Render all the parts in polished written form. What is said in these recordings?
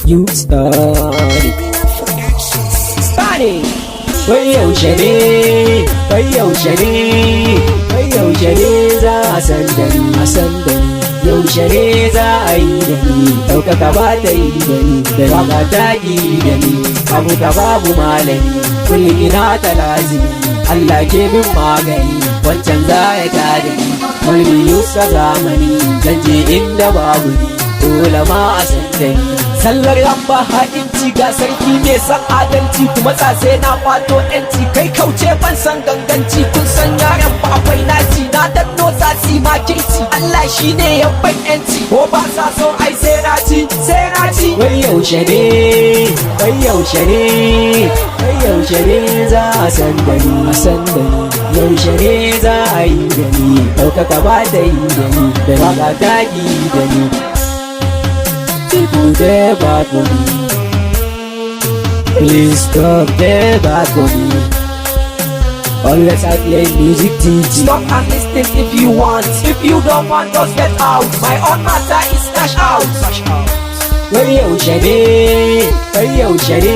you started. Started. Wai yaushe ne, wai yaushe ne, wai yaushe ne za a san da ni, a san da ni. Yaushe ne za a yi da ni, ɗaukaka ba ta yi da ni, da waka ta yi da ni, abu ka babu malami, kullum ina ta lazimi, Allah ke bin magani, wancan za ya tada ni, mulmi yusa zamani, zan je inda babu ni, dole ma a san da ni. Sallar yamba haɗinci ga sarki ne san adalci kuma tsase na kwato yanci kai kauce ban san ganganci kun san yaran ba akwai naci na danno sasi ma kirci Allah shi ne ya ban yanci ko ba sa so ai sai naci sai naci. Wai yaushe ne, wai yaushe ne, wai yaushe ne za a san da ni, a san da ni. Yaushe ne za a yi da ni, ɗaukaka ba ta yi da ni, da waka ta yi da ni. People there bad for me. Please stop there bad for me. Unless I play music teach. Stop and listen if you want. If you don't want, just get out. My own matter is cash out. Wai yaushe ne, wai yaushe ne,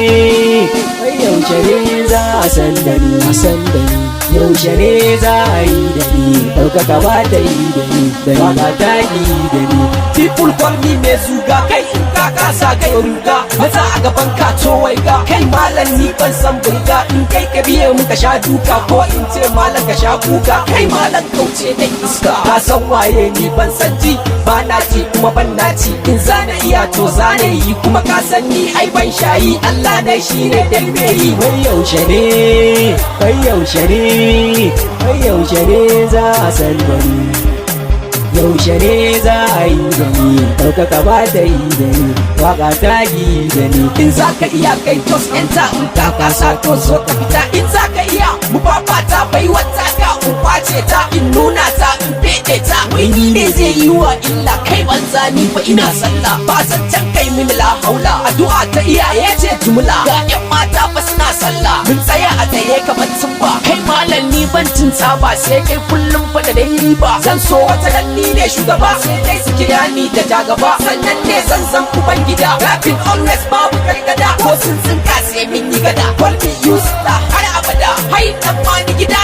wai yaushe ne za a san da ni, a san da ni. Yaushe ne za a yi da ni, ɗaukaka ba ta yi da ni, da waka ta yi da ni. People call me mai zuga, kai in ka kasa kai ruga, maza a gaban ka wai ga, kai malam ni ban san burga, in kai ka biye muka sha duka, ko in ce malam ka sha kuka, kai malam kauce da iska. Ka san waye ni ban san ji, ba na ci kuma ban na ci, in zana iya to zana yi kuma ka san ni ai ban shayi, Allah dai shi ne dai me yi. Wai yaushe ne, wai yaushe ne, wai yaushe ne za a san da ni, yaushe ne za a yi da ni, ɗaukaka ba ta yi da ni, waka ta yi da ni. In za ka iya kai tos enter, in ka kasa to zo ka fita, in za ka iya mu fafata bai wata ka in kwace ta, in nuna ta in fede ta, wai ni ne zai yi wa illa kai banza ni fa ina sallah, ba san can kai mini la haula, addu'a ta iyaye ce jumla, ga yan mata fa suna sallah, mun tsaya a tsaye kamar tumba, kai malam ni ban cin tsaba, sai kai kullum fa da dai riba, zan so wata nan ni ne shugaba, sai dai su kira ni da jagaba, sannan ne zan zan uban gida, rapping always babu gargada, ko sun tsinka sai min yi gada, call me Yusta har abada, hai dan ma ni gida